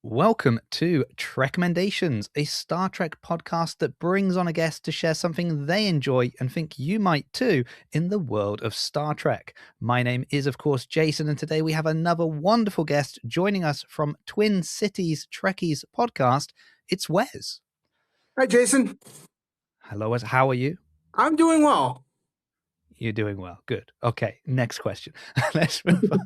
Welcome to Trekommendations, a Star Trek podcast that brings on a guest to share something they enjoy and think you might too in the world of Star Trek. My name is, of course, Jason, and today we have another wonderful guest joining us from Twin Cities Trekkies Podcast. It's Wes. Hi, Jason. Hello, Wes. How are you? I'm doing well. You're doing well. Good. Okay, next question. Let's move on.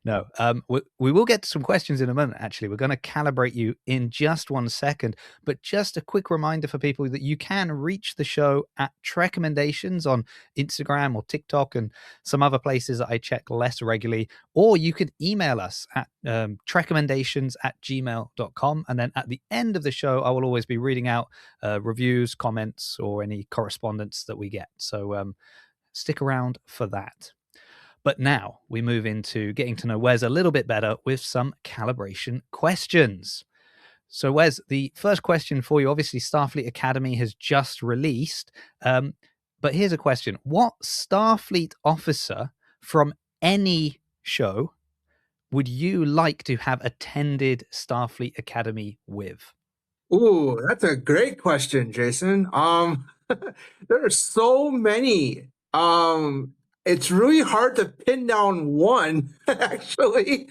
No, we will get to some questions in a moment, actually. We're going to calibrate you in just 1 second. But just a quick reminder for people that you can reach the show at Trekommendations on Instagram or TikTok and some other places that I check less regularly. Or you can email us at trekommendations@gmail.com. And then at the end of the show, I will always be reading out reviews, comments, or any correspondence that we get. So stick around for that. But now we move into getting to know Wes a little bit better with some calibration questions. So Wes, the first question for you, obviously Starfleet Academy has just released, but here's a question. What Starfleet officer from any show would you like to have attended Starfleet Academy with? Ooh, that's a great question, Jason. There are so many. It's really hard to pin down one, actually.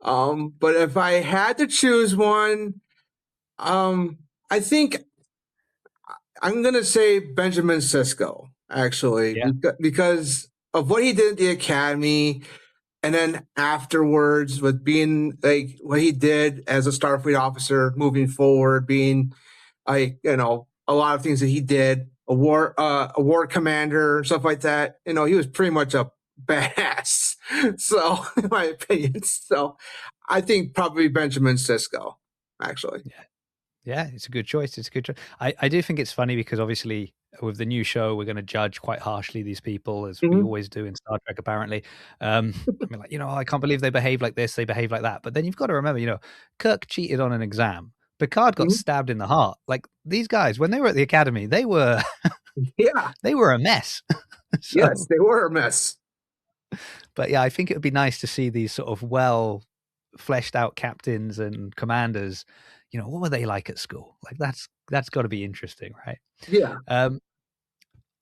But if I had to choose one, I think I'm gonna say Benjamin Sisko, actually, because of what he did at the Academy, and then afterwards with being like what he did as a Starfleet officer moving forward, being like, a lot of things that he did, a war commander, stuff like that. He was pretty much a badass. So, in my opinion, I think probably Benjamin Sisko, actually. Yeah, it's a good choice. It's a good choice. I do think it's funny because obviously with the new show, we're going to judge quite harshly these people, as we always do in Star Trek, apparently. I mean, I can't believe they behave like this, they behave like that. But then you've got to remember, Kirk cheated on an exam. Picard got stabbed in the heart. Like, these guys, when they were at the Academy, they were they were a mess. Yes, they were a mess. But yeah, I think it would be nice to see these sort of well fleshed out captains and commanders. What were they like at school? Like, that's got to be interesting, right? Yeah.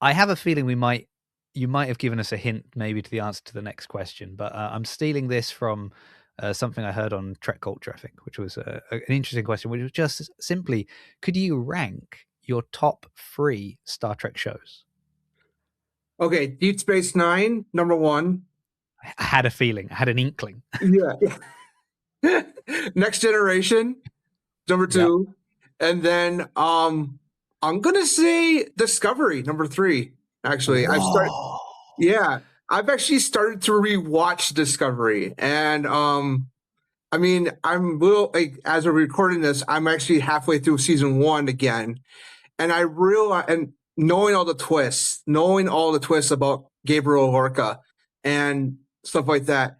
I have a feeling you might have given us a hint maybe to the answer to the next question, but I'm stealing this from something I heard on Trek Culture, I think, which was an interesting question, which was just simply, could you rank your top 3 Star Trek shows? Okay, Deep Space Nine, number 1. I had a feeling. I had an inkling. Yeah. Next Generation, number 2. Yep. And then I'm gonna say Discovery, number 3. Actually, I've actually started to rewatch Discovery, and I'm as we're recording this, I'm actually halfway through season 1 again, and I realize, and knowing all the twists about Gabriel Lorca and stuff like that,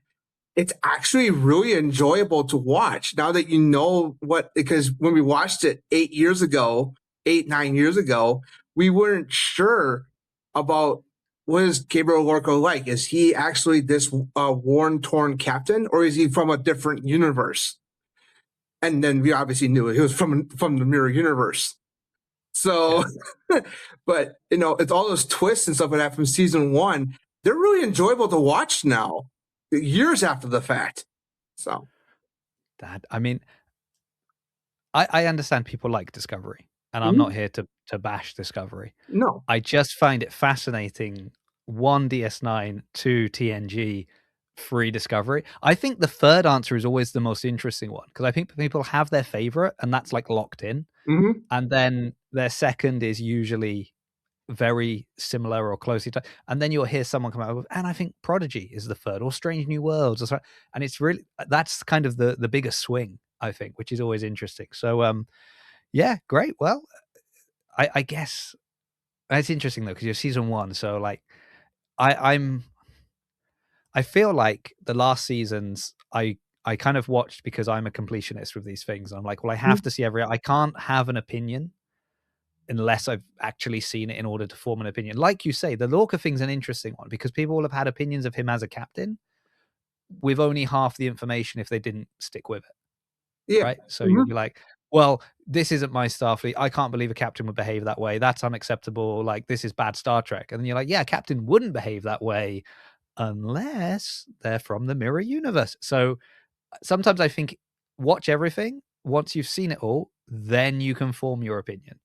it's actually really enjoyable to watch now that you know because when we watched it 9 years ago, we weren't sure about what is Gabriel Lorca like. Is he actually this worn-torn captain, or is he from a different universe? And then we obviously knew he was from the mirror universe. So, but it's all those twists and stuff like that from season 1. They're really enjoyable to watch now, years after the fact. So I understand people like Discovery, and I'm not here to bash Discovery. No, I just find it fascinating. 1 DS9, 2 TNG, 3 Discovery. I think the third answer is always the most interesting one, because I think people have their favorite, and that's like locked in. And then their second is usually very similar or closely to, and then you'll hear someone come out with, and I think Prodigy is the third, or Strange New Worlds, or so, and it's really, that's kind of the biggest swing, I think, which is always interesting. So yeah, great. Well, I guess it's interesting though, because you're season 1, so like I feel like the last seasons I kind of watched because I'm a completionist with these things. I'm like, well, I have to see I can't have an opinion unless I've actually seen it in order to form an opinion. Like you say, the Lorca thing's an interesting one because people will have had opinions of him as a captain with only half the information if they didn't stick with it. Yeah. right? So you'll be like, well, this isn't my Starfleet. I can't believe a captain would behave that way. That's unacceptable. Like, this is bad Star Trek. And then you're like, yeah, a captain wouldn't behave that way unless they're from the mirror universe. So sometimes I think watch everything. Once you've seen it all, then you can form your opinion.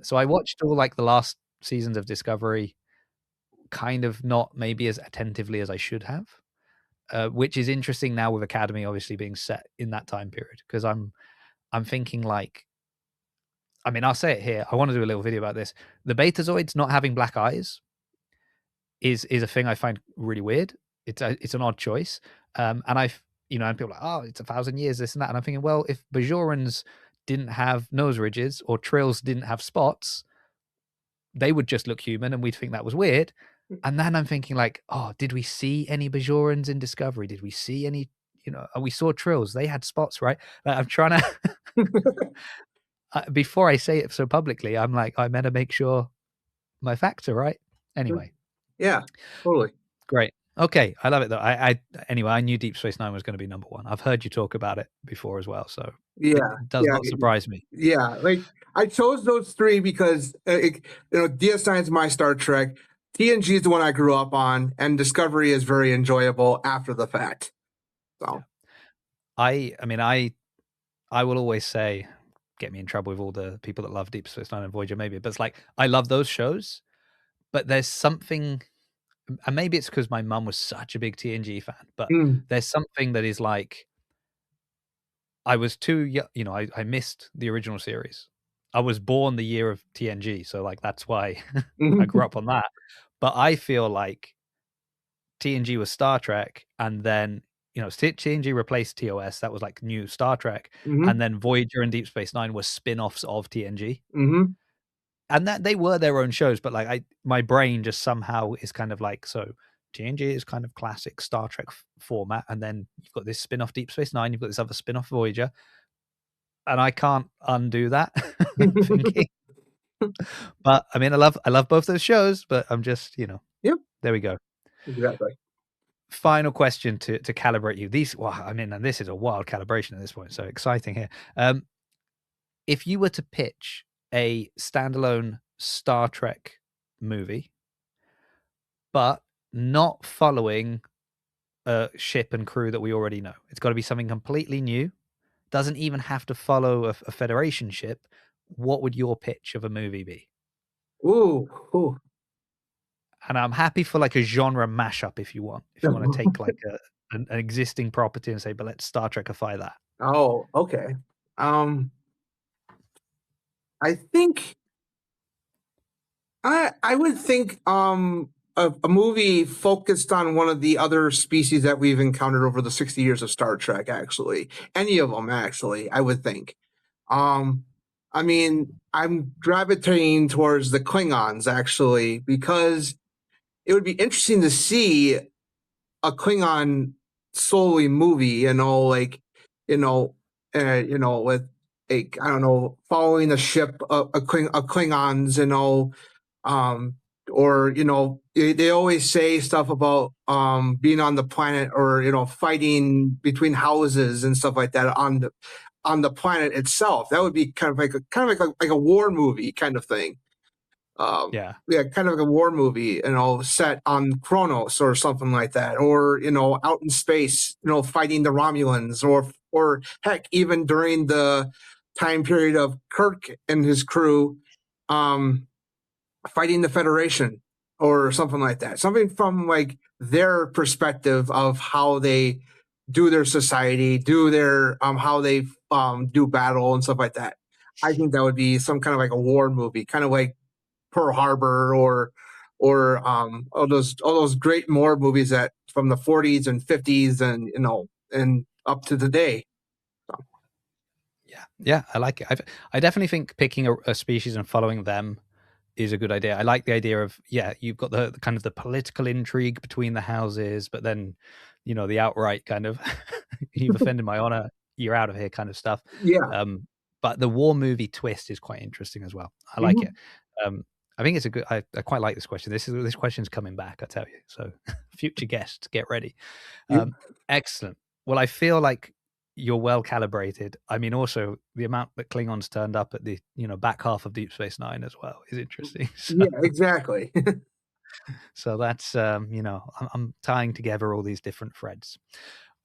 So I watched all like the last seasons of Discovery, kind of not maybe as attentively as I should have, which is interesting now with Academy obviously being set in that time period, because I'm thinking like, I mean, I'll say it here. I want to do a little video about this. The Betazoids not having black eyes is a thing I find really weird. It's an odd choice. And I've, and people are like, oh, it's 1,000 years, this and that. And I'm thinking, well, if Bajorans didn't have nose ridges or Trills didn't have spots, they would just look human and we'd think that was weird. And then I'm thinking like, oh, did we see any Bajorans in Discovery? Did we see any, we saw Trills. They had spots, right? Like, I'm trying to, before I say it so publicly, I'm like, I better make sure my facts are right. Anyway. Yeah, totally. Great. Okay, I love it though. Anyway, I knew Deep Space Nine was going to be number one. I've heard you talk about it before as well, so Yeah, it does not surprise me. Yeah, like I chose those three because DS9 is my Star Trek, TNG is the one I grew up on, and Discovery is very enjoyable after the fact. So, I mean, I will always say, get me in trouble with all the people that love Deep Space Nine and Voyager, maybe, but it's like I love those shows, but there's something. And maybe it's because my mum was such a big TNG fan, but there's something that is like, I was too young, I missed the original series. I was born the year of TNG, so like that's why I grew up on that. But I feel like TNG was Star Trek, and then TNG replaced TOS. That was like new Star Trek, and then Voyager and Deep Space Nine were spin-offs of TNG. And that they were their own shows, but like my brain just somehow is kind of like, so TNG is kind of classic Star Trek format, and then you've got this spin-off Deep Space Nine, you've got this other spin-off Voyager, and I can't undo that thinking. But I mean, I love both those shows, but I'm just, Yep. There we go. Exactly. Final question to calibrate you. And this is a wild calibration at this point, so exciting here. If you were to pitch a standalone Star Trek movie, but not following a ship and crew that we already know, it's got to be something completely new. Doesn't even have to follow a Federation ship. What would your pitch of a movie be? Ooh. And I'm happy for like a genre mashup if you want. If you want to take like an existing property and say, but let's Star Trekify that. Oh, okay. I think I would think a movie focused on one of the other species that we've encountered over the 60 years of Star Trek, actually. Any of them, actually, I would think. I mean, I'm gravitating towards the Klingons, actually, because it would be interesting to see a Klingon solely movie, with I don't know, following a ship of Klingons, or they always say stuff about being on the planet, or fighting between houses and stuff like that on the planet itself. That would be kind of like a war movie kind of thing. Yeah, kind of like a war movie, set on Kronos or something like that, or out in space, fighting the Romulans, or heck, even during the time period of Kirk and his crew, fighting the Federation or something like that. Something from like their perspective of how they do their society, do their how they do battle and stuff like that. I think that would be some kind of like a war movie, kind of like Pearl Harbor or all those great war movies that from the 40s and 50s and up to today. So. Yeah, I like it. I definitely think picking a species and following them is a good idea. I like the idea of, you've got the kind of the political intrigue between the houses, but then the outright kind of you've offended my honor, you're out of here kind of stuff. But the war movie twist is quite interesting as well. I like it. I think it's a good. I quite like this question. This question's coming back, I tell you. So, future guests, get ready. Excellent. Well, I feel like you're well calibrated. I mean, also the amount that Klingons turned up at the back half of Deep Space Nine as well is interesting. So, Yeah, exactly. so that's I'm tying together all these different threads.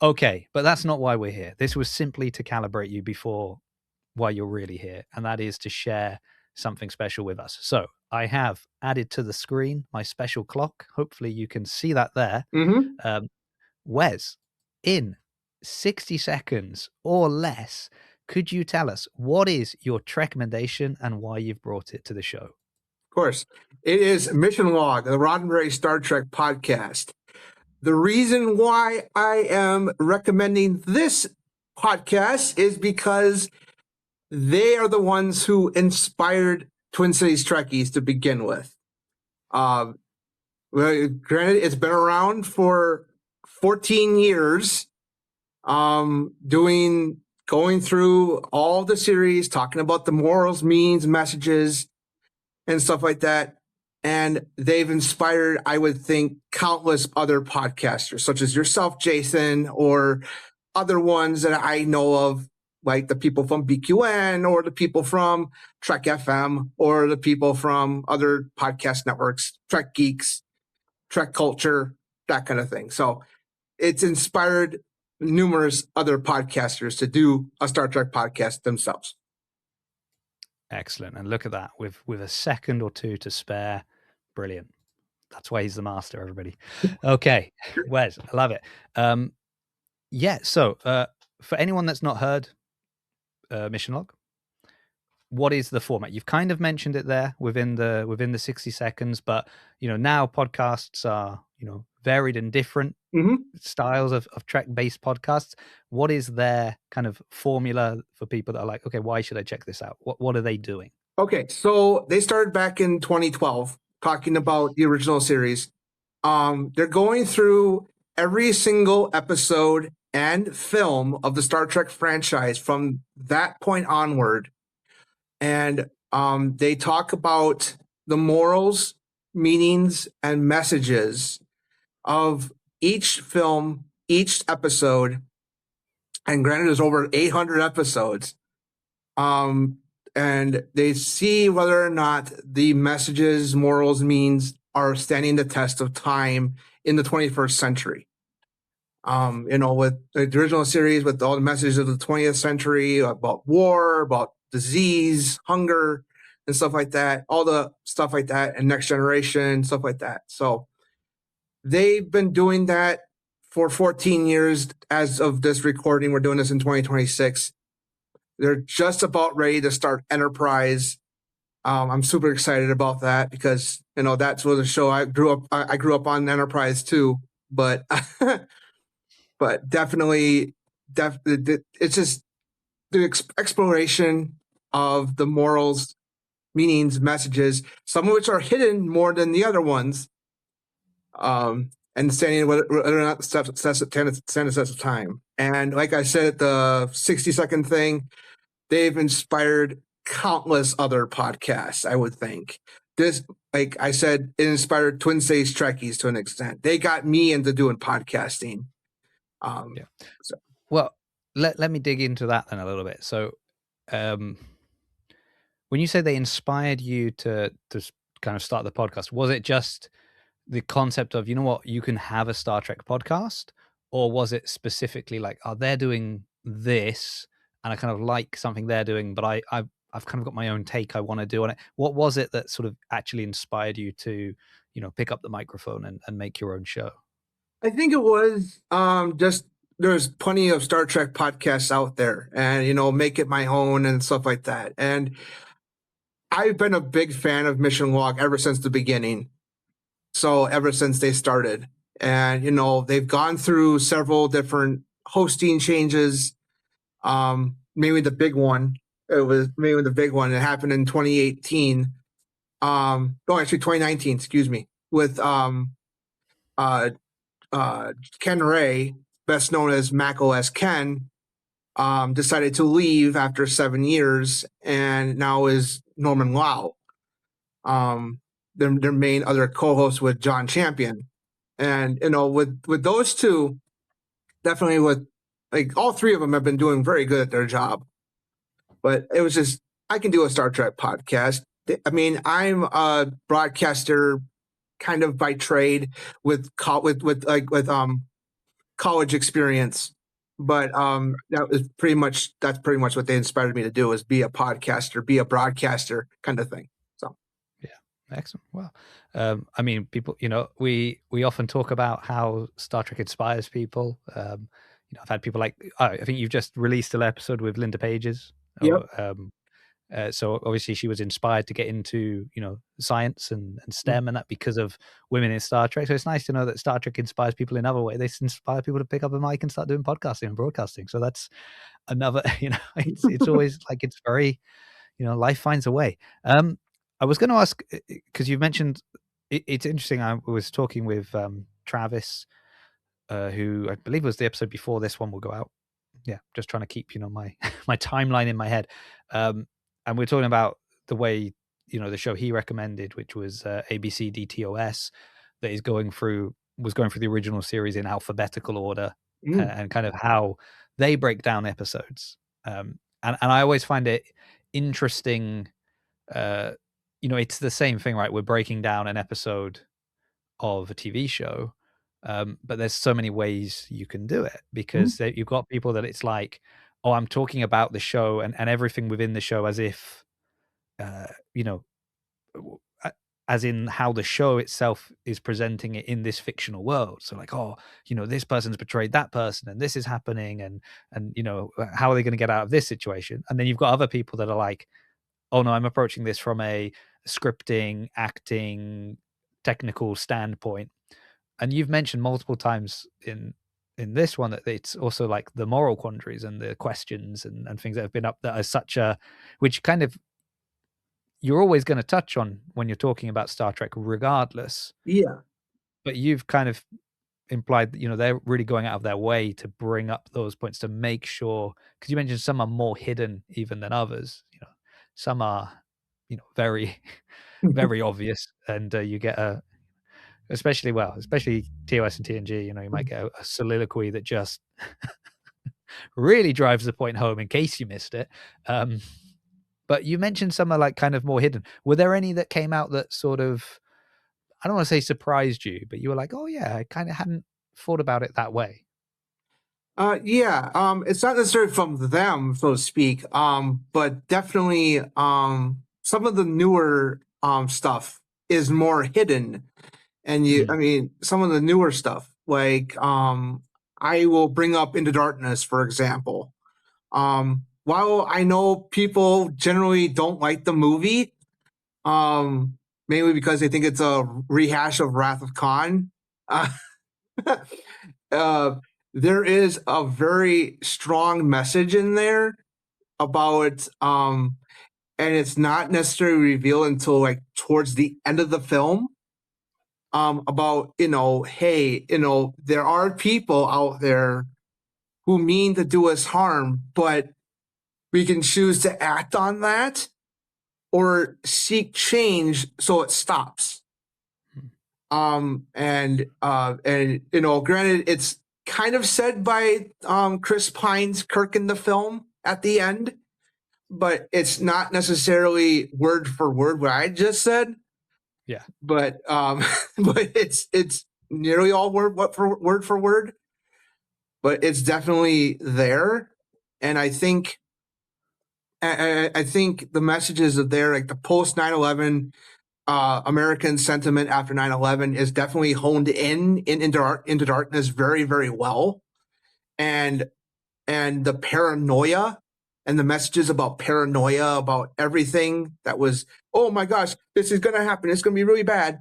Okay, but that's not why we're here. This was simply to calibrate you before why you're really here, and that is to share something special with us. So I have added to the screen my special clock. Hopefully you can see that there. Mm-hmm. Wes, in 60 seconds or less, could you tell us what is your Trekommendation and why you've brought it to the show? Of course. It is Mission Log, the Roddenberry Star Trek podcast. The reason why I am recommending this podcast is because they are the ones who inspired Twin Cities Trekkies to begin with. Well, granted, it's been around for 14 years, going through all the series, talking about the morals, meanings, messages, and stuff like that. And they've inspired, I would think, countless other podcasters, such as yourself, Jason, or other ones that I know of, like the people from BQN or the people from Trek FM or the people from other podcast networks, Trek Geeks, Trek Culture, that kind of thing. So it's inspired numerous other podcasters to do a Star Trek podcast themselves. Excellent. And look at that, with a second or two to spare. Brilliant. That's why he's the master, everybody. Okay, Wes, I love it. So for anyone that's not heard Mission Log, what is the format? You've kind of mentioned it there within the 60 seconds, but now podcasts are varied and different styles of Trek-based podcasts. What is their kind of formula for people that are like, okay, why should I check this out? What are they doing? Okay, so they started back in 2012 talking about the original series. They're going through every single episode and film of the Star Trek franchise from that point onward. And they talk about the morals, meanings, and messages of each film, each episode. And granted, there's over 800 episodes. And they see whether or not the messages, morals, means are standing the test of time in the 21st century. With the original series, with all the messages of the 20th century about war, about disease, hunger, and stuff like that, all the stuff like that, and Next Generation, stuff like that. So they've been doing that for 14 years. As of this recording, we're doing this in 2026. They're just about ready to start Enterprise. I'm super excited about that because that's what the show I grew up on Enterprise too. But but definitely, it's just the exploration of the morals, meanings, messages, some of which are hidden more than the other ones. Understanding whether or not the stuff stand a test of time. And like I said, the 60-second thing, they've inspired countless other podcasts, I would think. This, like I said, it inspired Twin Cities Trekkies to an extent. They got me into doing podcasting. Well, let me dig into that then a little bit. So when you say they inspired you to kind of start the podcast, was it just the concept of, you can have a Star Trek podcast? Or was it specifically like, they're doing this and I kind of like something they're doing, but I've kind of got my own take I want to do on it? What was it that sort of actually inspired you to, pick up the microphone and make your own show? I think it was just there's plenty of Star Trek podcasts out there and, make it my own and stuff like that. And I've been a big fan of Mission Log ever since the beginning. So ever since they started. And, they've gone through several different hosting changes. Maybe the big one. It happened in 2018. Actually 2019, excuse me, with Ken Ray, best known as macOS Ken, decided to leave after 7 years and now is Norman Lau. Their main other co-host with John Champion. And, with those two, definitely with like all three of them have been doing very good at their job. But it was just, I can do a Star Trek podcast. I mean, I'm a broadcaster kind of by trade with college experience. But that's pretty much what they inspired me to do, is be a podcaster, be a broadcaster kind of thing. So Yeah, excellent. Well, I mean, people, we often talk about how Star Trek inspires people. I've had people like, I think you've just released an episode with Linda Pages. yep. So obviously she was inspired to get into, science and STEM and that because of women in Star Trek. So it's nice to know that Star Trek inspires people in other ways. They inspire people to pick up a mic and start doing podcasting and broadcasting. So that's another, it's always like, it's very, life finds a way. I was going to ask, because you've mentioned, it's interesting. I was talking with Travis, who I believe was the episode before this one will go out. Yeah, just trying to keep, my my timeline in my head. And we're talking about the way, the show he recommended, which was ABC DTOS, that was going through the original series in alphabetical order, and kind of how they break down episodes. And I always find it interesting. It's the same thing, right? We're breaking down an episode of a TV show, but there's so many ways you can do it, because you've got people that it's like, oh, I'm talking about the show and everything within the show as if, as in how the show itself is presenting it in this fictional world. So like, oh, this person's betrayed that person and this is happening, and how are they going to get out of this situation? And then you've got other people that are like, oh no, I'm approaching this from a scripting, acting, technical standpoint. And you've mentioned multiple times in this one that it's also like the moral quandaries and the questions and things that have been up that are such a, which kind of you're always going to touch on when you're talking about Star Trek regardless. Yeah. But you've kind of implied that, they're really going out of their way to bring up those points to make sure, because you mentioned some are more hidden even than others. Some are, very, very obvious, and you get especially TOS and TNG, you might get a soliloquy that just really drives the point home in case you missed it. But you mentioned some are like kind of more hidden. Were there any that came out that sort of, I don't want to say surprised you, but you were like, oh yeah, I kind of hadn't thought about it that way? Yeah. It's not necessarily from them, so to speak. But definitely, some of the newer stuff is more hidden. And I mean, some of the newer stuff, like I will bring up Into Darkness, for example. While I know people generally don't like the movie, mainly because they think it's a rehash of Wrath of Khan, there is a very strong message in there about, and it's not necessarily revealed until like towards the end of the film. About, hey, there are people out there who mean to do us harm, but we can choose to act on that or seek change so it stops. Granted, it's kind of said by Chris Pine's Kirk in the film at the end, but it's not necessarily word for word what I just said. Yeah, but it's nearly all word for word, but it's definitely there. And I think the messages are there, like the post 9/11 American sentiment after 9/11 is definitely honed into Darkness very, very well, and the paranoia and the messages about paranoia about everything that was, oh my gosh, this is going to happen. It's going to be really bad.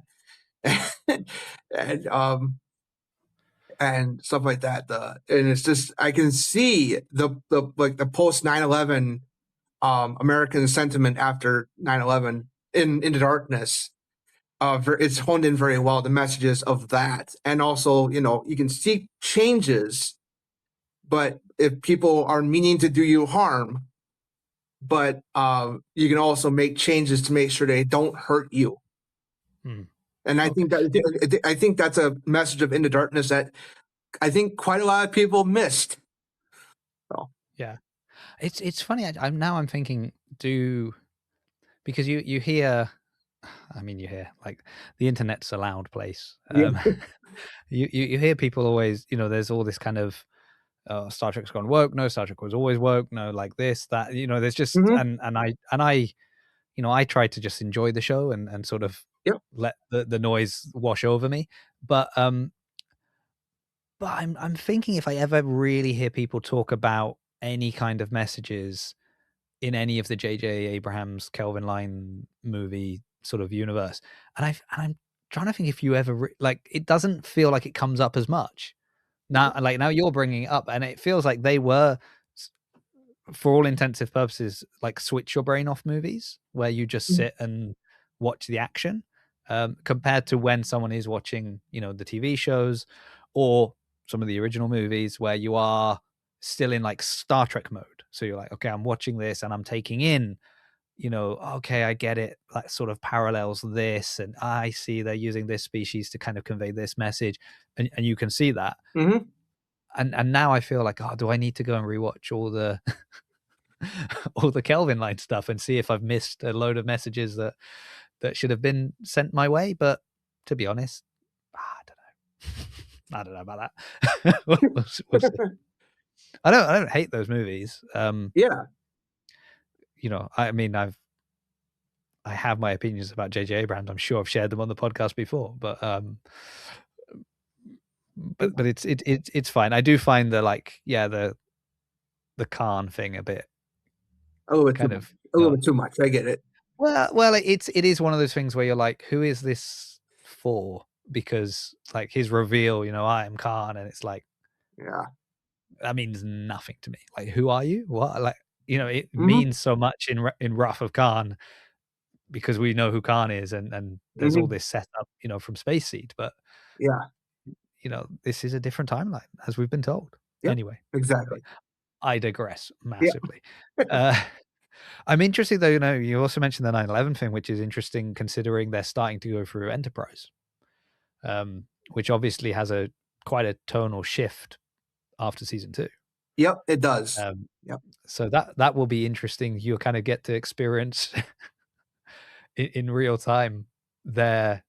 And stuff like that. And it's just, I can see the post 9/11 American sentiment after 9/11 into Darkness. It's honed in very well, the messages of that. And also, you can see changes, but if people are meaning to do you harm, but you can also make changes to make sure they don't hurt you. And I think that's a message of Into Darkness that I think quite a lot of people missed. Yeah. It's funny. I'm thinking, because you hear, I mean, you hear like the internet's a loud place. Yeah. You hear people always, there's all this kind of, Star Trek's gone woke. No, Star Trek was always woke. No, like this, that, there's just, Hmm. I try to just enjoy the show and sort of Yep. let the noise wash over me. But I'm thinking, if I ever really hear people talk about any kind of messages in any of the J.J. Abrams Kelvin Line movie sort of universe, and I'm trying to think if you ever like, it doesn't feel like it comes up as much now. Like, now you're bringing it up, and it feels like they were, for all intensive purposes, like switch your brain off movies where you just sit and watch the action, compared to when someone is watching, the TV shows or some of the original movies where you are still in like Star Trek mode. So you're like, okay, I'm watching this and I'm taking in, okay, I get it. That sort of parallels this, and I see they're using this species to kind of convey this message, and you can see that. Hmm. And now I feel like, oh, do I need to go and rewatch all the all the Kelvin line stuff and see if I've missed a load of messages that should have been sent my way? But to be honest, I don't know. I don't know about that. We'll see. I don't hate those movies. Yeah. I mean, I have my opinions about J.J. Abrams. I'm sure I've shared them on the podcast before, but it's fine. I do find the Khan thing a bit A little bit too kind much. of, A little bit too much. I get it. well, it is one of those things where you're like, who is this for? Because like his reveal, I am Khan, and it's like, Yeah. that means nothing to me. Like, who are you? What? Like, it Hmm. means so much in Wrath of Khan, because we know who Khan is, and there's all Hmm. this setup, from Space Seed, but Yeah. this is a different timeline, as we've been told. Yep. Anyway, Exactly. I digress Yeah. massively. Uh, I'm interested, though. You also mentioned the 9/11 thing, which is interesting considering they're starting to go through Enterprise, which obviously has quite a tonal shift after season 2. Yep. It does. Um, Yep. so that will be interesting. You'll kind of get to experience in real time there,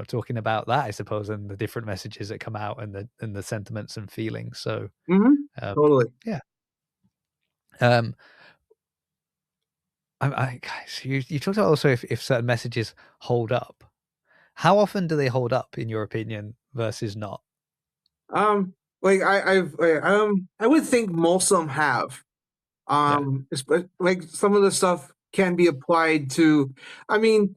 talking about that, I suppose, and the different messages that come out, and the sentiments and feelings. So, Hmm. um, Totally. yeah. Um, guys, you talked about also if certain messages hold up. How often do they hold up, in your opinion, versus not? Like I would think most of them have. Yeah, Like some of the stuff can be applied to. I mean,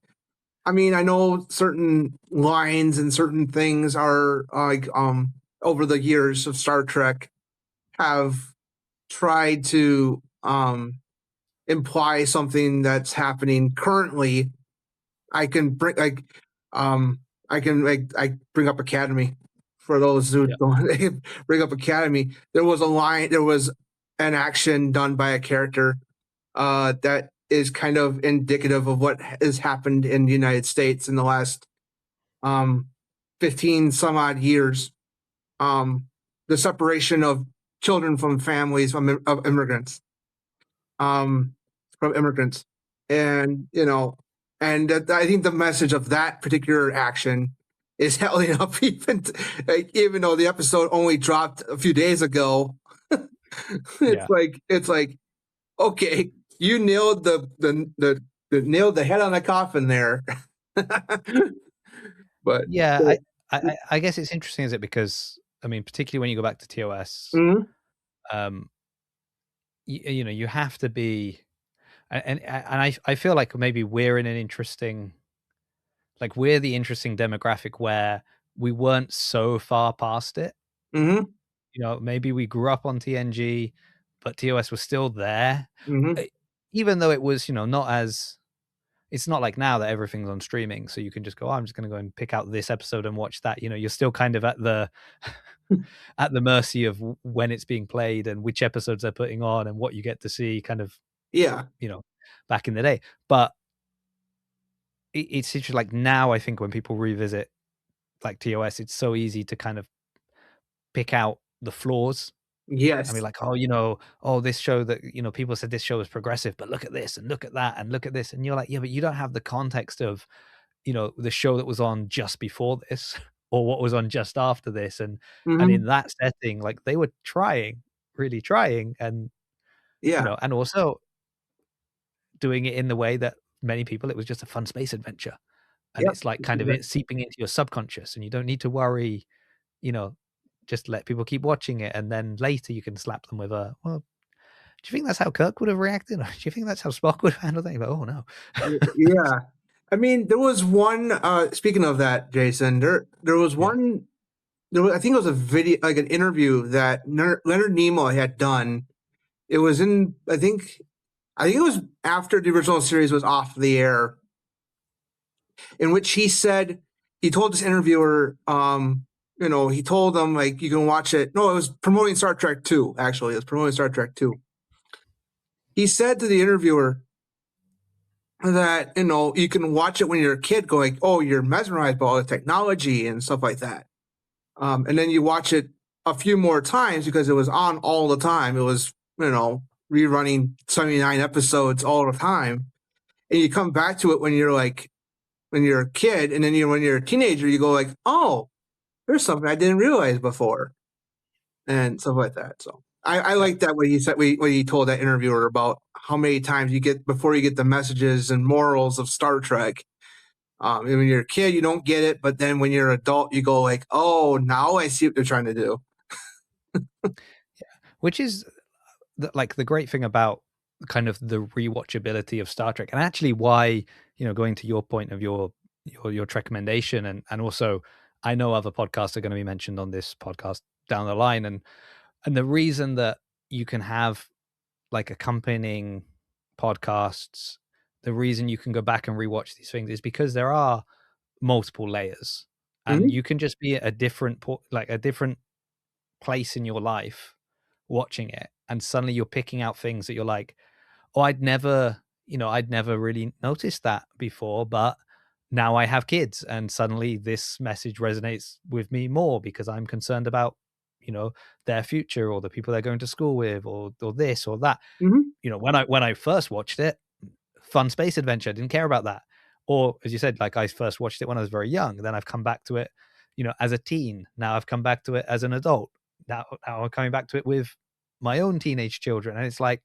I know certain lines and certain things are like over the years of Star Trek have tried to imply something that's happening currently. I can bring like um I bring up Academy for those who yeah, don't bring up Academy. There was an action done by a character that is kind of indicative of what has happened in the United States in the last um 15 some odd years. The separation of children from families of immigrants um, from immigrants, and I think the message of that particular action is held up even though the episode only dropped a few days ago. yeah, It's like okay, you nailed the nailed the head on the coffin there. But yeah. I guess it's interesting, is it? Because I mean, particularly when you go back to TOS, mhm, um, you have to be, and I feel like maybe we're in an interesting, like, we're the interesting demographic where we weren't so far past it. mhm, Maybe we grew up on TNG, but TOS was still there. mhm, E Even though it was, not as, it's not like now that everything's on streaming, so you can just go, "Oh, I'm just gonna go and pick out this episode and watch that." You're still kind of at the at the mercy of when it's being played and which episodes they're putting on and what you get to see, kind of, yeah, you know, back in the day. But it's interesting, like, now I think when people revisit, like, TOS, it's so easy to kind of pick out the flaws. I mean, Yes. like, oh, oh, this show that, people said this show was progressive, but look at this and look at that and look at this. And you're like, yeah, but you don't have the context of, the show that was on just before this or what was on just after this. And in Hmm. that setting, like they were trying, really trying. And, Yeah. and also doing it in the way that many people, it was just a fun space adventure. And Yep. it's like kind of it seeping into your subconscious and you don't need to worry, you know, just let people keep watching it. And then later you can slap them with well, do you think that's how Kirk would have reacted? Or do you think that's how Spock would have handled it? Like, oh no. Yeah. I mean, there was one. Speaking of that, Jason, there was Yeah. one. I think it was a video, like an interview that Leonard Nimoy had done. It was in, I think it was after the original series was off the air, in which he told this interviewer, he told them like you can watch it. No, it was promoting Star Trek 2. Actually, it was promoting Star Trek 2. He said to the interviewer that you can watch it when you're a kid, going, "Oh, you're mesmerized by all the technology and stuff like that." And then you watch it a few more times because it was on all the time. It was, rerunning 79 episodes all the time. And you come back to it when you're a kid, and then when you're a teenager, you go like, oh, there's something I didn't realize before, and stuff like that. So I Yeah. like that what he said, what he told that interviewer about how many times you get before you get the messages and morals of Star Trek. And when you're a kid, you don't get it, but then when you're an adult, you go like, "Oh, now I see what they're trying to do." Which is like the great thing about kind of the rewatchability of Star Trek, and actually why, going to your point of your recommendation, and also I know other podcasts are going to be mentioned on this podcast down the line, and the reason that you can have like accompanying podcasts, the reason you can go back and rewatch these things is because there are multiple layers, and Hmm. you can just be at a different like a different place in your life watching it, and suddenly you're picking out things that you're like, oh, I'd never really noticed that before, but now I have kids and suddenly this message resonates with me more because I'm concerned about, their future or the people they're going to school with, or this or that. Hmm. When I first watched it, fun space adventure, didn't care about that. Or as you said, like I first watched it when I was very young, then I've come back to it, as a teen. Now I've come back to it as an adult. Now I'm coming back to it with my own teenage children. And it's like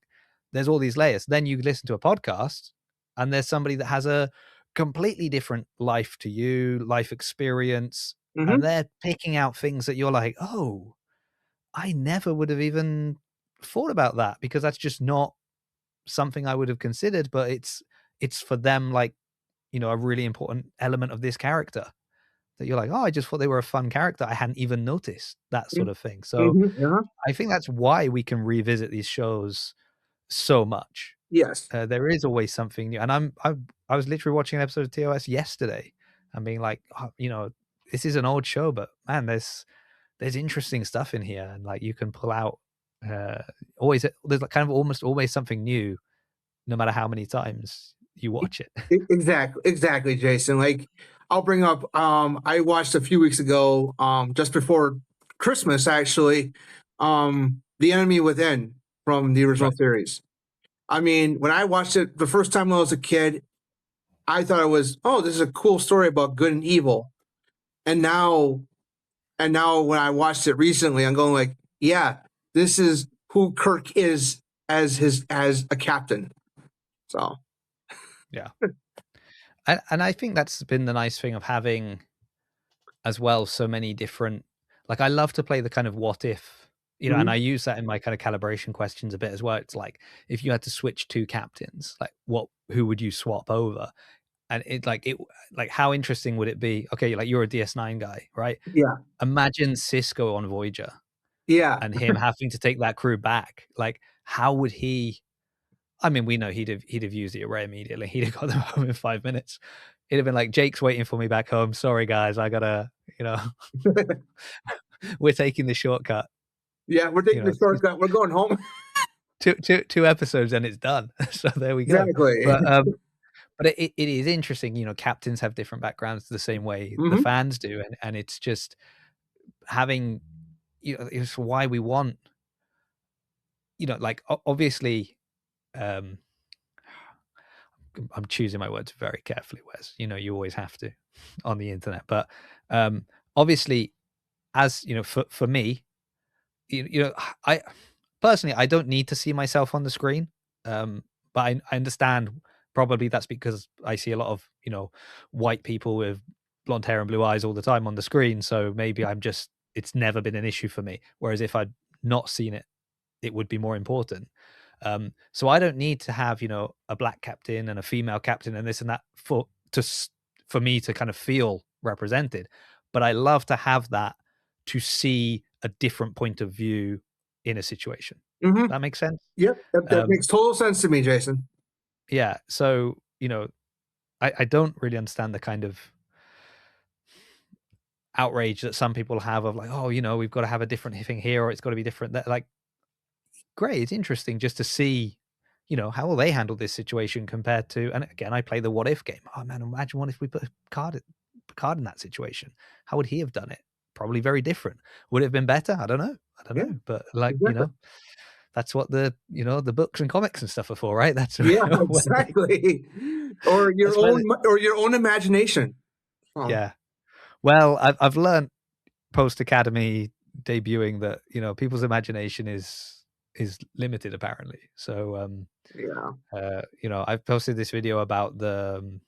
there's all these layers. Then you listen to a podcast and there's somebody that has a completely different life to you, life experience, and Hmm. they're picking out things that you're like, oh, I never would have even thought about that because that's just not something I would have considered, but it's for them like, a really important element of this character that you're like, oh, I just thought they were a fun character. I hadn't even noticed that sort of thing. So Hmm. Yeah. I think that's why we can revisit these shows so much. Yes. There is always something new, and I was literally watching an episode of TOS yesterday and being like, oh, this is an old show, but man, there's interesting stuff in here, and like you can pull out uh, always there's like kind of almost always something new, no matter how many times you watch it. Exactly, Jason. Like, I'll bring up. I watched a few weeks ago, just before Christmas, actually, "The Enemy Within" from the original Right. series. I mean, when I watched it the first time when I was a kid, I thought it was, oh, this is a cool story about good and evil. And now when I watched it recently, I'm going like, yeah, this is who Kirk is as a captain. So, Yeah. And I think that's been the nice thing of having as well so many different, like I love to play the kind of what if, and I mhm, use that in my kind of calibration questions a bit as well. It's like if you had to switch two captains, like who would you swap over? And like how interesting would it be? Okay, like you're a DS9 guy, right? yeah, Imagine Cisco on Voyager yeah, and him having to take that crew back. Like how would he, I mean, we know he'd have used the array immediately. He'd have got them home in 5 minutes. It'd have been like, Jake's waiting for me back home. Sorry, guys, I gotta, we're taking the shortcut. yeah. We're You taking know, the shortcut. We're going home. two episodes and it's done. So there we go. Exactly. But it is interesting. Captains have different backgrounds the same way the Hmm. fans do, and it's just having, it's why we want like obviously, um, I'm choosing my words very carefully, Wes. You always have to on the internet, but obviously, as for me, I personally, I don't need to see myself on the screen. But I understand probably that's because I see a lot of, white people with blonde hair and blue eyes all the time on the screen. So maybe it's never been an issue for me. Whereas if I'd not seen it, it would be more important. So I don't need to have, a black captain and a female captain and this and that for me to kind of feel represented. But I love to have that to see a different point of view in a situation. Mm-hmm. That makes sense? Yep, that makes total sense to me, Jason. Yeah. So, I don't really understand the kind of outrage that some people have of like, oh, we've got to have a different thing here or it's got to be different. That like, great. It's interesting just to see, how will they handle this situation compared to, and again, I play the what if game. Oh man, imagine what if we put a card in that situation? How would he have done it? Probably very different. Would it have been better? I don't know. Yeah, But like, exactly. that's what the books and comics and stuff are for, right? That's Yeah, exactly. Or your own imagination. Yeah. Well, I've learned post academy debuting that people's imagination is limited apparently. So yeah, I've posted this video about the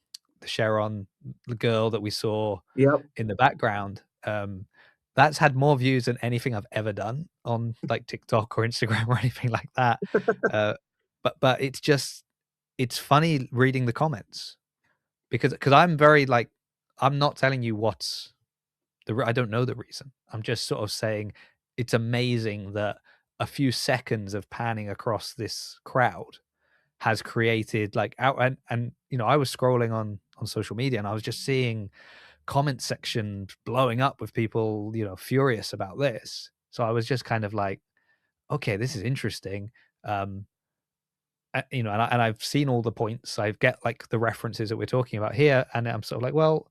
Sharon, the girl that we saw yep. in the background. That's had more views than anything I've ever done on like TikTok or Instagram or anything like that. But it's funny reading the comments because I'm very like, I'm not telling you what's I don't know the reason. I'm just sort of saying it's amazing that a few seconds of panning across this crowd has created like out and I was scrolling on social media and I was just seeing comment section blowing up with people furious about this. So I was just kind of like, okay, this is interesting. And I've seen all the points. I get like the references that we're talking about here, and I'm sort of like, well,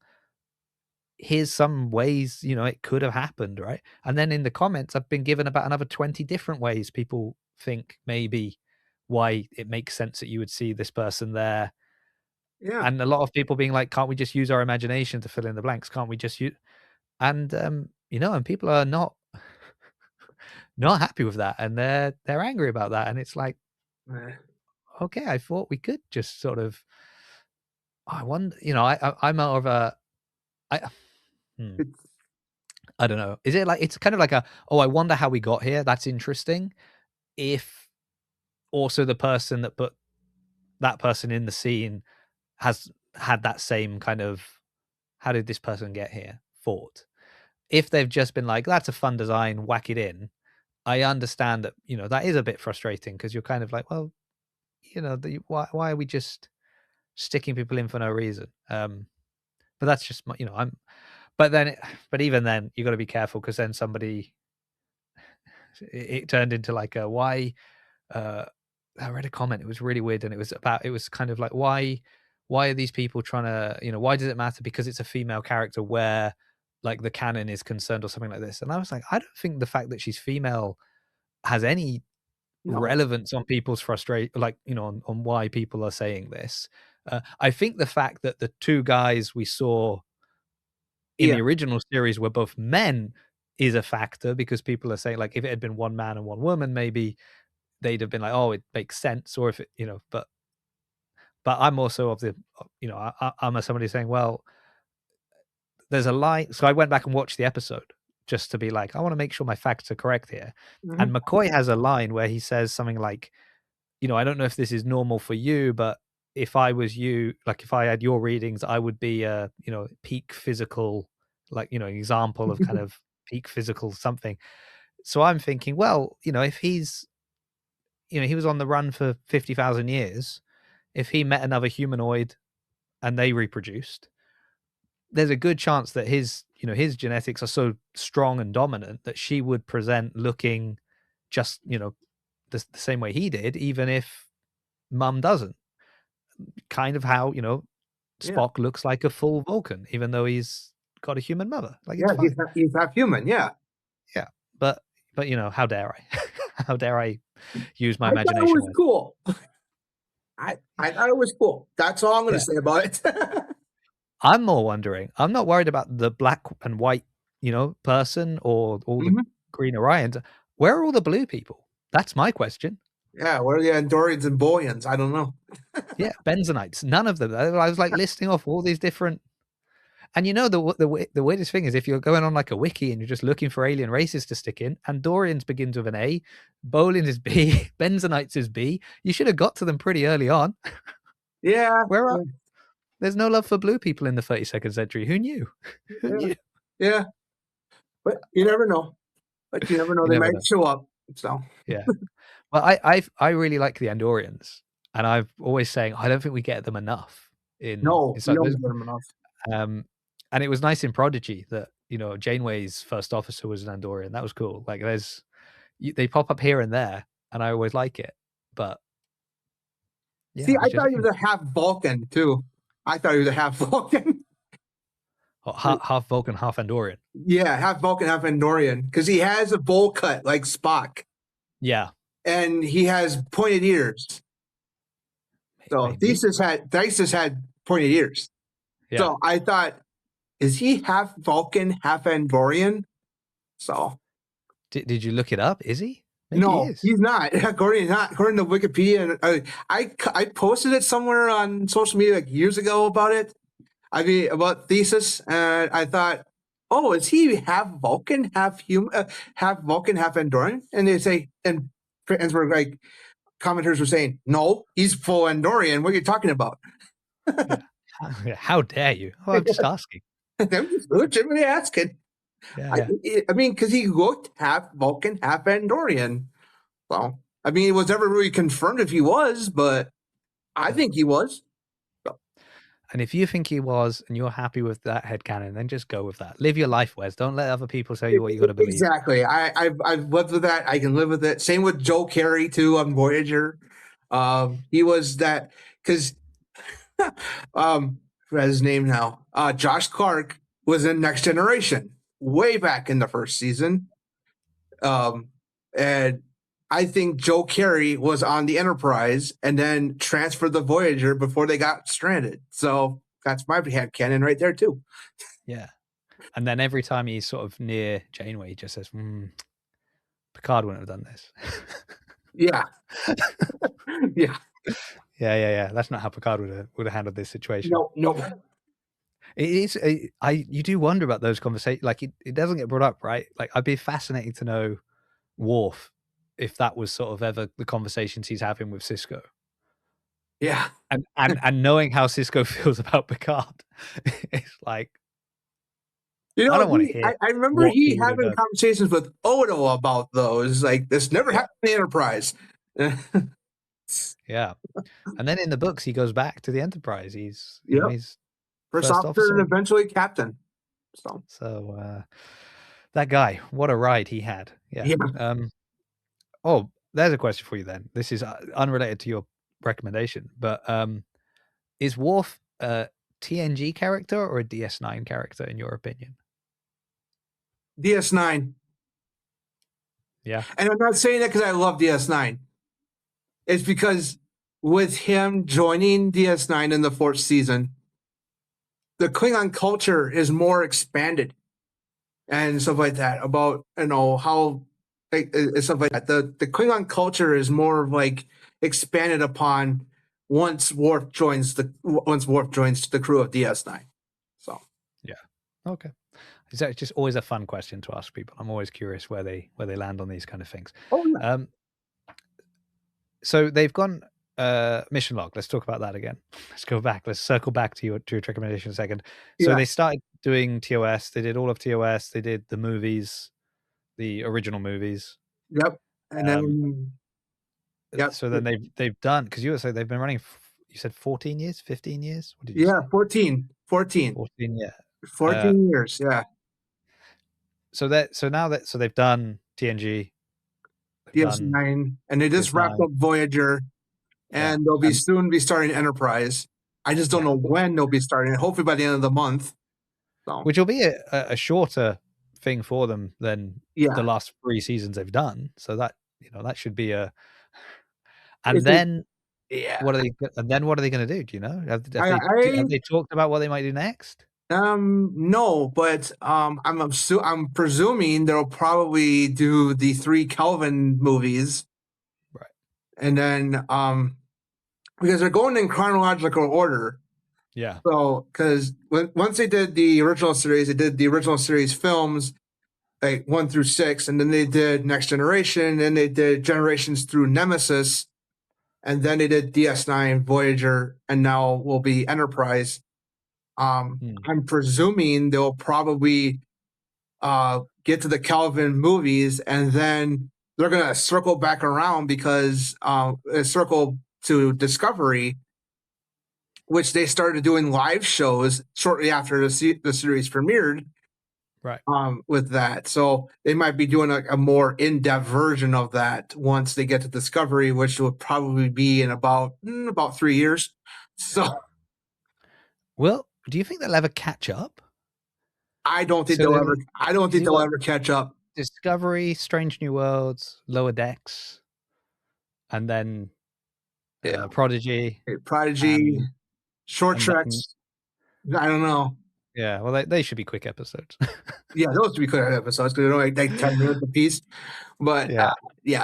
here's some ways it could have happened, right? And then in the comments, I've been given about another 20 different ways people think maybe why it makes sense that you would see this person there. Yeah. And a lot of people being like, can't we just use our imagination to fill in the blanks? Can't we just use and and people are not happy with that, and they're angry about that, and it's like, okay, I thought we could just sort of, I wonder, I'm more of a, I I don't know. Is it like, it's kind of like I wonder how we got here. That's interesting. If also the person that put that person in the scene has had that same kind of, how did this person get here thought. If they've just been like, that's a fun design, whack it in. I understand that, that is a bit frustrating because you're kind of like, well, why are we just sticking people in for no reason? But that's just my, but even then you got to be careful because then somebody, it turned into like a why. I read a comment. It was really weird, and it was kind of like, why are these people trying to, why does it matter because it's a female character where like the canon is concerned or something like this? And I was like, I don't think the fact that she's female has any relevance on people's frustration, like on why people are saying this. I think the fact that the two guys we saw in the original series were both men is a factor because people are saying like, if it had been one man and one woman, maybe they'd have been like, oh, it makes sense. Or if it, but I'm also of the, I'm somebody saying, well, there's a line. So I went back and watched the episode just to be like, I want to make sure my facts are correct here. Mm-hmm. And McCoy has a line where he says something like, I don't know if this is normal for you, but if I was you, like if I had your readings, I would be a, peak physical, like, example of kind of peak physical something. So I'm thinking, well, if he's, he was on the run for 50,000 years. If he met another humanoid and they reproduced, there's a good chance that his genetics are so strong and dominant that she would present looking just, the same way he did, even if mum doesn't. Kind of how, Spock looks like a full Vulcan, even though he's got a human mother. Like, it's fine. He's half human. Yeah. Yeah. But how dare I? How dare I use my I thought it imagination? was cool. I thought it was cool. That's all I'm going to say about it. I'm more wondering. I'm not worried about the black and white, person or all the green Orions. Where are all the blue people? That's my question. Yeah, where are the Andorians and Boyans? I don't know. Yeah, Benzonites. None of them. I was like listing off all these different. And the weirdest thing is if you're going on like a wiki and you're just looking for alien races to stick in, Andorians begins with an A, Bolin is B, Benzonites is B. You should have got to them pretty early on. Yeah. There's no love for blue people in the 32nd century. Who knew? Who knew? Yeah. But you never know. They might show up. So yeah. Well, I really like the Andorians, and I've always saying I don't think we get them enough. We don't get them enough. And it was nice in Prodigy that Janeway's first officer was an Andorian. That was cool. Like they pop up here and there, and I always like it. But yeah, see, I thought he was a half Vulcan too. I thought he was a half Vulcan. Half Vulcan, half Andorian. Yeah, half Vulcan, half Andorian, because he has a bowl cut like Spock. Yeah, and he has pointed ears. So Thesis had pointed ears. Yeah. So I thought, is he half Vulcan, half Andorian? So did you look it up? Is he? Maybe no, he's not. According to Wikipedia, I posted it somewhere on social media like years ago about it. I mean, about Thesis, and I thought, oh, is he half Vulcan, half human, half Vulcan, half Andorian? And they say, and were like, commenters were saying, no, he's full Andorian. What are you talking about? How dare you? Oh, I'm just asking. I'm just legitimately asking. Yeah. I mean, because he looked half Vulcan, half Andorian. Well, I mean, it was never really confirmed if he was, but I think he was. So. And if you think he was, and you're happy with that headcanon, then just go with that. Live your life, Wes. Don't let other people tell you what you got to believe. Exactly. I've lived with that. I can live with it. Same with Joe Carey too on Voyager. He was that because what's his name now? Josh Clark was in Next Generation way back in the first season. And I think Joe Carey was on the Enterprise and then transferred the Voyager before they got stranded. So that's my headcanon right there too. Yeah. And then every time he's sort of near Janeway, he just says, Picard wouldn't have done this. Yeah. Yeah. Yeah. That's not how Picard would have handled this situation. No. It is. You do wonder about those conversations. Like it doesn't get brought up, right? Like I'd be fascinated to know Worf, if that was sort of ever the conversations he's having with Sisko. Yeah. And knowing how Sisko feels about Picard, it's like, I don't want to hear. I remember he having conversations with Odo about those. Like this never happened in the Enterprise. Yeah. And then in the books, he goes back to the Enterprise. He's first officer and eventually captain. So that guy, what a ride he had. Yeah. Oh, there's a question for you then. This is unrelated to your recommendation, but is Worf a TNG character or a DS9 character in your opinion? DS9. Yeah. And I'm not saying that because I love DS9. It's because with him joining DS9 in the 4th season, the Klingon culture is more expanded and stuff like that about, how stuff like that. The Klingon culture is more like expanded upon once Worf joins the crew of DS9. So yeah, okay. It's just always a fun question to ask people. I'm always curious where they land on these kind of things. Oh, yeah. So they've gone mission log. Let's talk about that again. Let's go back. Let's circle back to your Trekommendation in a second. So they started doing TOS. They did all of TOS. They did the movies, the original movies. Yep. And then So then they've done, because you were saying they've been running. You said 14 years, 15 years. What did you say? 14. 14. Yeah. 14 years. Yeah. So they've done TNG. DS9, and they just wrapped up Voyager, and they'll soon be starting Enterprise. I just don't know when they'll be starting it. Hopefully by the end of the month. So. Which will be a shorter thing for them than the last 3 seasons they've done. So that That should be a. And Is it? then Yeah. what are they? And then what are they going to do? Do you know? Have I they talked about what they might do next? no, but I'm presuming they'll probably do the three Kelvin movies, Right. and then because they're going in chronological order. Yeah. So because once they did the original series, they did the original series films like 1 through 6, and then they did Next Generation, then they did Generations through Nemesis, and then they did DS9, Voyager, and now will be Enterprise. I'm presuming they'll probably get to the Kelvin movies, and then they're gonna circle back around because circle to Discovery, which they started doing live shows shortly after the series premiered. Right. With that, so they might be doing a more in-depth version of that once they get to Discovery, which will probably be in about 3 years. So Well, do you think they'll ever catch up? I don't think So they'll they- ever. I don't think you they'll got- ever catch up. Discovery, Strange New Worlds, Lower Decks, and then Yeah. Prodigy. Prodigy, Short and Treks. I don't know. Yeah, well, they should be quick episodes. Yeah, those would be quick episodes because they're only like 10 minutes a piece. But Yeah.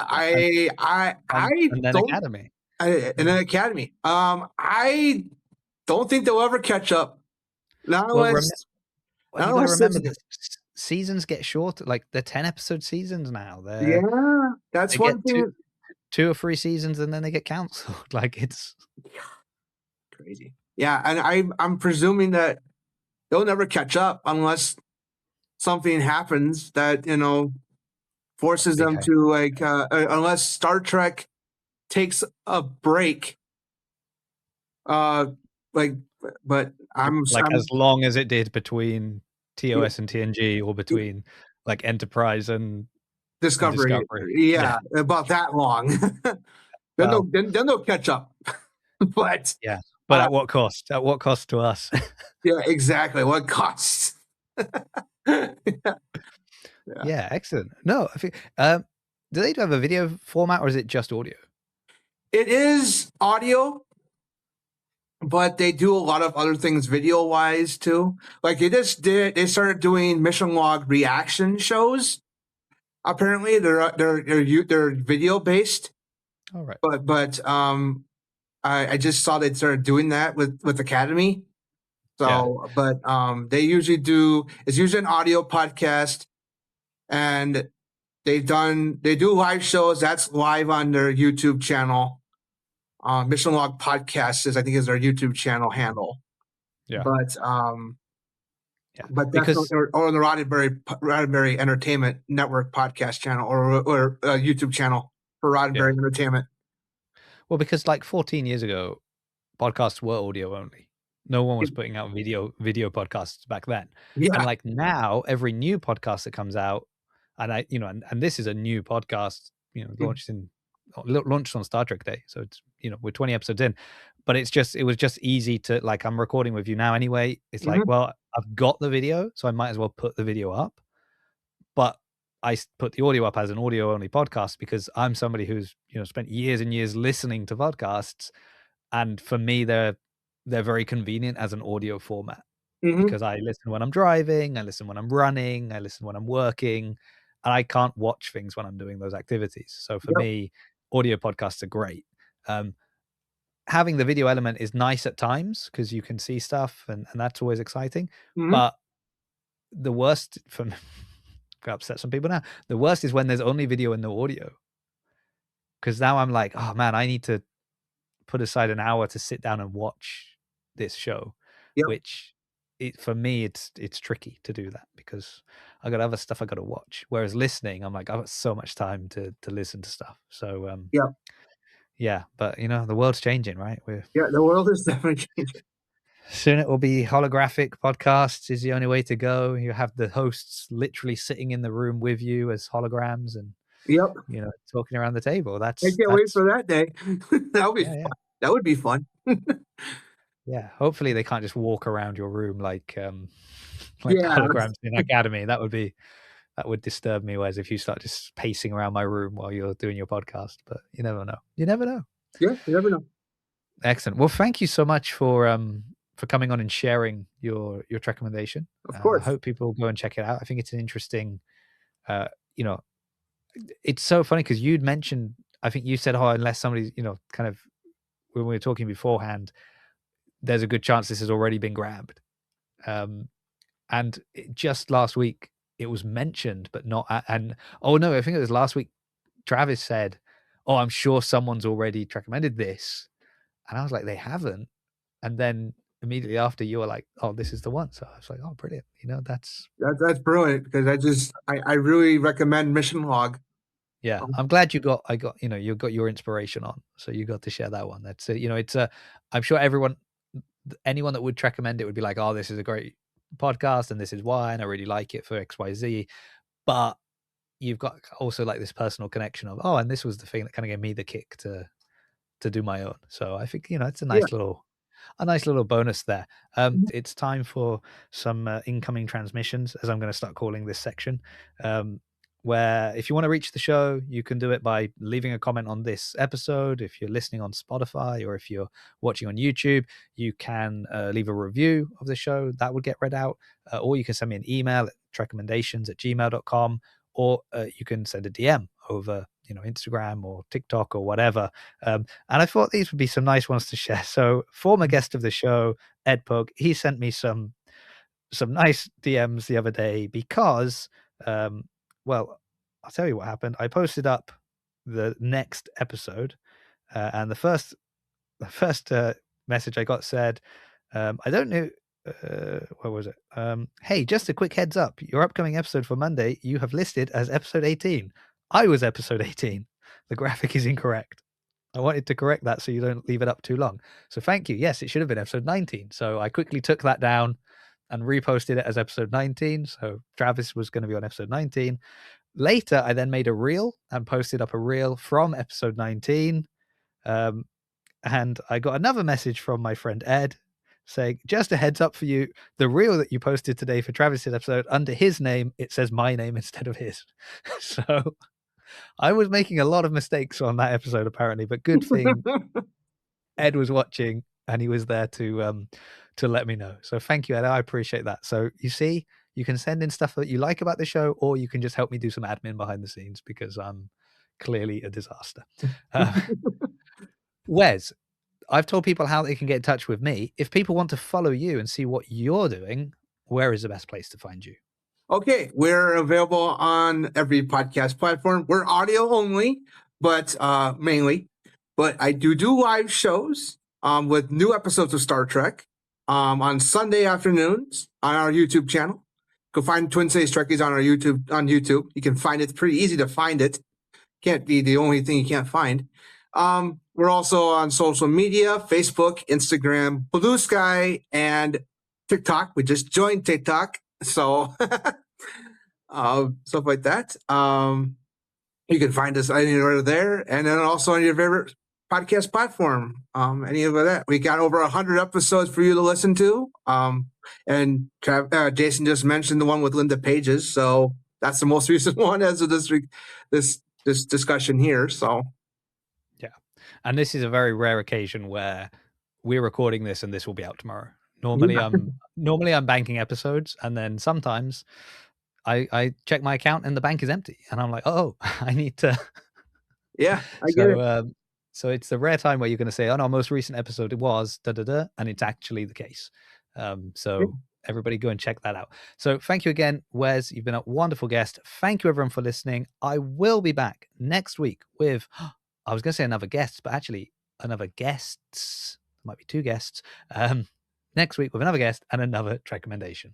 I and then don't. Academy. And then Academy. I don't think they'll ever catch up. Not Well, unless. you got to remember that seasons get shorter. Like they're 10-episode seasons now. Yeah, that's one thing. 2 or 3 seasons, and then they get cancelled. Like it's crazy. Yeah, and I'm presuming that they'll never catch up unless something happens that forces them to like unless Star Trek takes a break. But I'm as long as it did between TOS and TNG, or between like Enterprise and Discovery. Yeah, about that long. then they'll catch up. But at what cost? At what cost to us? Yeah, exactly. What costs? Yeah, excellent. No, I think do they have a video format, or is it just audio? It is audio, but they do a lot of other things video wise too. Like they started doing mission log reaction shows. Apparently they're video based. All right. But I just saw they started doing that with Academy. So but they usually it's usually an audio podcast, and they do live shows. That's live on their YouTube channel. Mission Log Podcast is their YouTube channel handle. Yeah. But but that's or the Roddenberry Entertainment Network podcast channel or YouTube channel for Roddenberry Entertainment. Well, because like 14 years ago, podcasts were audio only. No one was putting out video podcasts back then. Yeah. And like now, every new podcast that comes out, and and this is a new podcast, launched on Star Trek Day. So it's, we're 20 episodes in, but it was just easy to, like, I'm recording with you now anyway. It's like, well, I've got the video, so I might as well put the video up. But I put the audio up as an audio only podcast because I'm somebody who's, spent years and years listening to podcasts. And for me, they're very convenient as an audio format because I listen when I'm driving, I listen when I'm running, I listen when I'm working, and I can't watch things when I'm doing those activities. So for me, audio podcasts are great. Having the video element is nice at times because you can see stuff, and that's always exciting. But the worst for me, I'll upset some people now. The worst is when there's only video and no audio. Because now I'm like, oh man, I need to put aside an hour to sit down and watch this show, which for me, it's tricky to do that because I got other stuff I got to watch. Whereas listening, I'm like, I've got so much time to listen to stuff. So but the world's changing, right? The world is definitely changing. Soon it will be holographic podcasts is the only way to go. You have the hosts literally sitting in the room with you as holograms and talking around the table. I can't wait for that day. That would be fun. That would be fun. Yeah, hopefully they can't just walk around your room like holograms in Academy. That would be That would disturb me, whereas if you start just pacing around my room while you're doing your podcast. But you never know. You never know. Yeah, you never know. Excellent. Well, thank you so much for coming on and sharing your recommendation. Of I course. hope people go and check it out. I think it's an interesting, it's so funny because you'd mentioned, I think you said, oh, unless somebody's, kind of when we were talking beforehand, there's a good chance this has already been grabbed. And just last week it was mentioned, but not. And oh no, I think it was last week. Travis said, "Oh, I'm sure someone's already recommended this," and I was like, "They haven't." And then immediately after, you were like, "Oh, this is the one." So I was like, "Oh, brilliant!" That's brilliant because I really recommend Mission Log. Yeah, I'm glad you got your inspiration on, so you got to share that one. That's it's I'm sure anyone that would recommend it would be like, oh, this is a great podcast and this is why, and I really like it for XYZ. But you've got also like this personal connection of, oh, and this was the thing that kind of gave me the kick to do my own. So I think it's a nice little bonus there. It's time for some incoming transmissions, as I'm going to start calling this section, where if you want to reach the show, you can do it by leaving a comment on this episode. If you're listening on Spotify or if you're watching on YouTube, you can leave a review of the show. That would get read out. Or you can send me an email at trekommendations@gmail.com, or you can send a DM over Instagram or TikTok or whatever. And I thought these would be some nice ones to share. So former guest of the show, Ed Pug, he sent me some nice DMs the other day because, well, I'll tell you what happened. I posted up the next episode, and the first message I got said, I don't know, what was it? Hey, just a quick heads up. Your upcoming episode for Monday, you have listed as episode 18. I was episode 18. The graphic is incorrect. I wanted to correct that so you don't leave it up too long. So thank you. Yes, it should have been episode 19. So I quickly took that down and reposted it as episode 19. So Travis was going to be on episode 19. Later, I then made a reel and posted up a reel from episode 19. And I got another message from my friend Ed saying, just a heads up for you, the reel that you posted today for Travis's episode, under his name, it says my name instead of his. So I was making a lot of mistakes on that episode, apparently, but good thing Ed was watching and he was there to let me know. So thank you, Ed. I appreciate that. So you see, you can send in stuff that you like about the show, or you can just help me do some admin behind the scenes because I'm clearly a disaster. Wes, I've told people how they can get in touch with me. If people want to follow you and see what you're doing, where is the best place to find you? Okay, we're available on every podcast platform. We're audio only, but mainly. But I do live shows with new episodes of Star Trek on Sunday afternoons on our YouTube channel. Go find Twin Cities Trekkies on our YouTube. On YouTube, you can find it. It's pretty easy to find it. Can't be the only thing you can't find. We're also on social media: Facebook, Instagram, Blue Sky, and TikTok. We just joined TikTok. So stuff like that. You can find us anywhere there, and then also on your favorite podcast platform. Any of that. We got over 100 episodes for you to listen to. And Jason just mentioned the one with Linda Pages, so that's the most recent one as of this discussion here. So yeah, and this is a very rare occasion where we're recording this and this will be out tomorrow. Normally I'm banking episodes, and then sometimes I check my account and the bank is empty, and I'm like, oh, I need to. Yeah, I get it. So it's the rare time where you're going to say, on our most recent episode, it was da-da-da, and it's actually the case. So everybody go and check that out. So thank you again, Wes. You've been a wonderful guest. Thank you, everyone, for listening. I will be back next week with, I was going to say another guest, but actually another guests. Might be two guests. Next week with another guest and another Trekommendation.